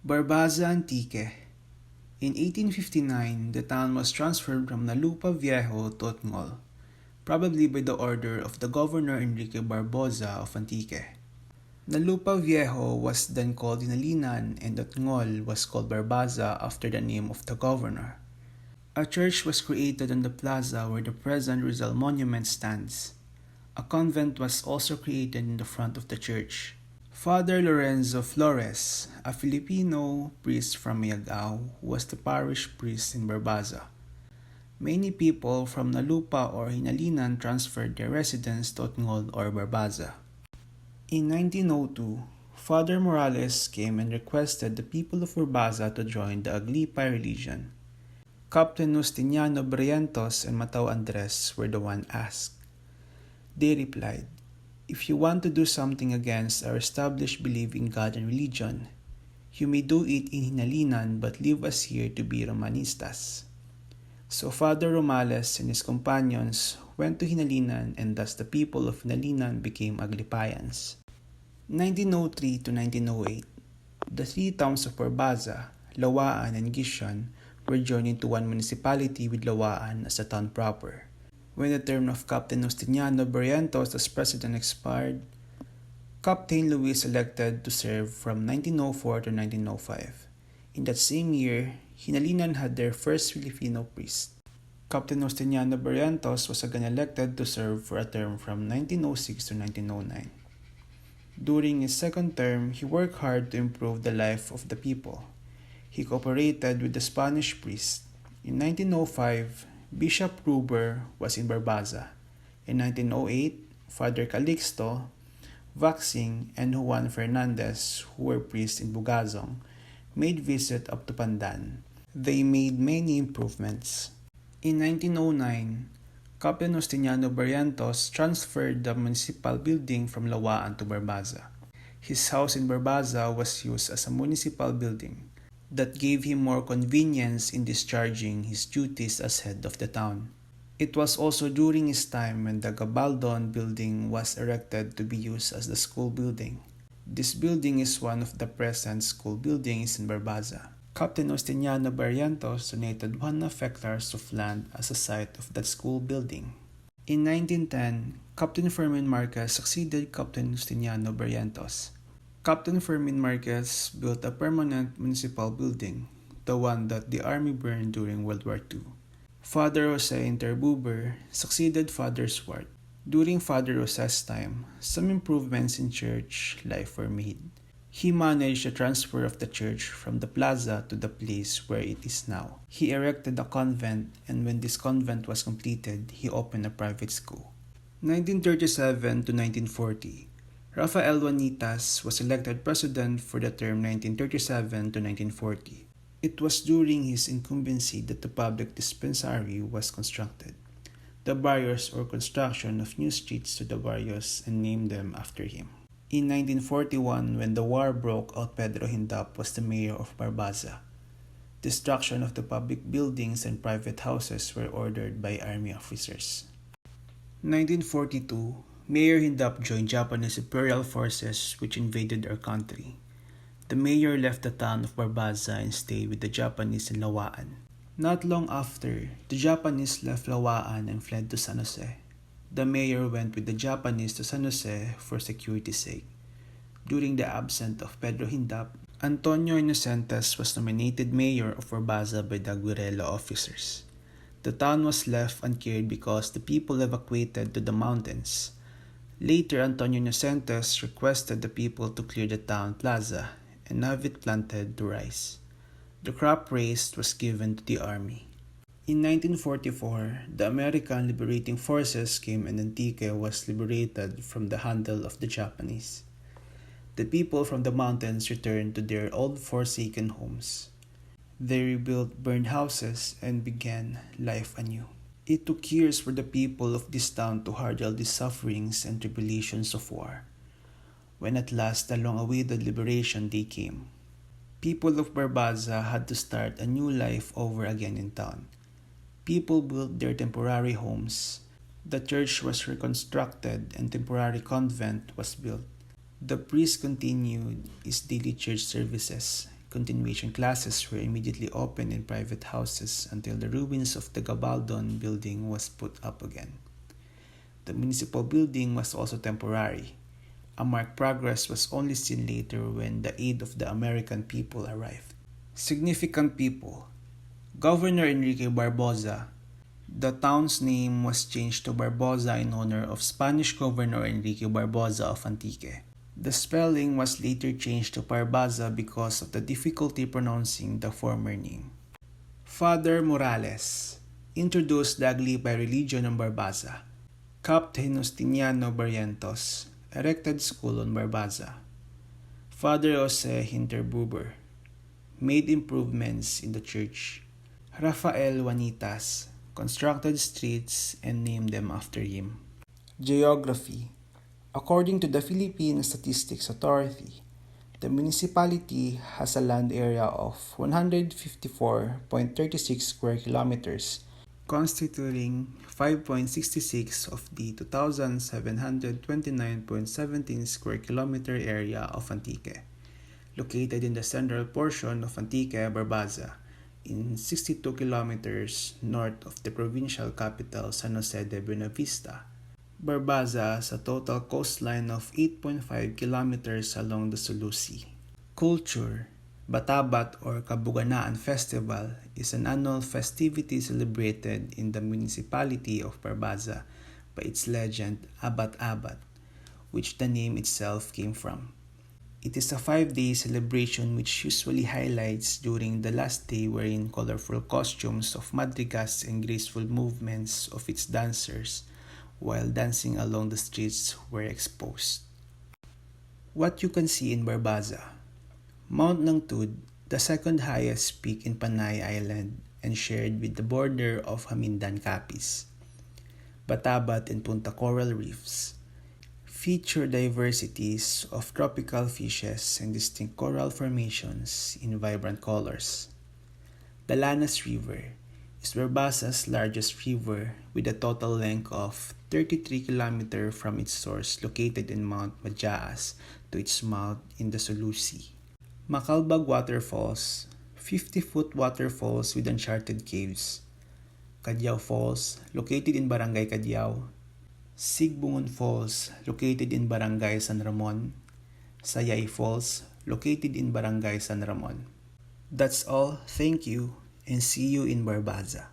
Barbaza Antique. In 1859, the town was transferred from Nalupa Viejo to Otngol, probably by the order of the Governor Enrique Barboza of Antique. Nalupa Viejo was then called Hinalinan and Otngol was called Barbaza after the name of the governor. A church was created on the plaza where the present Rizal Monument stands. A convent was also created in the front of the church. Father Lorenzo Flores, a Filipino priest from Mayagao, was the parish priest in Barbaza. Many people from Nalupa or Hinalinan transferred their residence to Otngol or Barbaza. In 1902, Father Morales came and requested the people of Barbaza to join the Aglipa religion. Captain Justiniano Brientos and Matao Andres were the one asked. They replied, "If you want to do something against our established belief in God and religion, you may do it in Hinalinan but leave us here to be Romanistas." So Father Romales and his companions went to Hinalinan and thus the people of Hinalinan became Aglipayans. 1903 to 1908, the three towns of Barbaza, Lawaan, and Gishan were joined into one municipality with Lawaan as the town proper. When the term of Captain Justiniano Barrientos as president expired, Captain Luis elected to serve from 1904 to 1905. In that same year, Hinalinan had their first Filipino priest. Captain Justiniano Barrientos was again elected to serve for a term from 1906 to 1909. During his second term, he worked hard to improve the life of the people. He cooperated with the Spanish priest. In 1905, Bishop Ruber was in Barbaza. In 1908, Father Calixto, Vaxing, and Juan Fernandez, who were priests in Bugazong, made visit up to Pandan. They made many improvements. In 1909, Captain Justiniano Barrientos transferred the municipal building from Lawaan to Barbaza. His house in Barbaza was used as a municipal building. That gave him more convenience in discharging his duties as head of the town. It was also during his time when the Gabaldon building was erected to be used as the school building. This building is one of the present school buildings in Barbaza. Captain Justiniano Barrientos donated 1.5 hectares of land as a site of that school building. In 1910, Captain Fermin Marquez succeeded Captain Justiniano Barrientos. Captain Fermin Marquez built a permanent municipal building, the one that the army burned during World War II. Father Jose Interbuber succeeded Father Swart. During Father Jose's time, some improvements in church life were made. He managed the transfer of the church from the plaza to the place where it is now. He erected a convent, and when this convent was completed, he opened a private school. 1937 to 1940. Rafael Juanitas was elected president for the term 1937 to 1940. It was during his incumbency that the public dispensary was constructed. The barrios or construction of new streets to the barrios and named them after him. In 1941, when the war broke out, Pedro Hindap was the mayor of Barbaza. Destruction of the public buildings and private houses were ordered by army officers. 1942, Mayor Hindap joined Japanese imperial forces which invaded our country. The mayor left the town of Barbaza and stayed with the Japanese in Lawaan. Not long after, the Japanese left Lawaan and fled to San Jose. The mayor went with the Japanese to San Jose for security's sake. During the absence of Pedro Hindap, Antonio Inocentes was nominated mayor of Barbaza by the guerrilla officers. The town was left uncared because the people evacuated to the mountains. Later, Antonio Inocentes requested the people to clear the town plaza and have it planted to rice. The crop raised was given to the army. In 1944, the American Liberating Forces came and Antique was liberated from the handle of the Japanese. The people from the mountains returned to their old forsaken homes. They rebuilt burned houses and began life anew. It took years for the people of this town to hurdle the sufferings and tribulations of war. When at last the long-awaited liberation day came, people of Barbaza had to start a new life over again in town. People built their temporary homes. The church was reconstructed and temporary convent was built. The priest continued his daily church services, Continuation classes were immediately opened in private houses until the ruins of the Gabaldon building was put up again. The municipal building was also temporary. A marked progress was only seen later when the aid of the American people arrived. Significant people. Governor Enrique Barboza. The town's name was changed to Barbaza in honor of Spanish Governor Enrique Barboza of Antique. The spelling was later changed to Barbaza because of the difficulty pronouncing the former name. Father Morales introduced the Aglipa religion on Barbaza. Captain Justiniano Barrientos erected school on Barbaza. Father Jose Hinterbuber made improvements in the church. Rafael Juanitas constructed streets and named them after him. Geography. According to the Philippine Statistics Authority, the municipality has a land area of 154.36 square kilometers, constituting 5.66 of the 2,729.17 square kilometer area of Antique, located in the central portion of Antique, Barbaza, in 62 kilometers north of the provincial capital San Jose de Buenavista. Barbaza has a total coastline of 8.5 kilometers along the Sulu Sea. Culture. Batabat or Kabuganaan Festival is an annual festivity celebrated in the municipality of Barbaza by its legend Abat Abat, which the name itself came from. It is a 5-day celebration which usually highlights during the last day wherein colorful costumes of madrigas and graceful movements of its dancers while dancing along the streets were exposed. What you can see in Barbaza. Mount Nangtud, the second highest peak in Panay Island and shared with the border of Hamindan Capiz. Batabat and Punta Coral Reefs feature diversities of tropical fishes and distinct coral formations in vibrant colors. The Lanas River is Barbaza's largest river with a total length of 33 km from its source located in Mount Majaas to its mouth in the Sulu Sea. Macalbag Waterfalls, 50-foot waterfalls with uncharted caves. Cadyao Falls, located in Barangay Cadyao. Sigbungon Falls, located in Barangay San Ramon. Sayay Falls, located in Barangay San Ramon. That's all. Thank you and see you in Barbaza.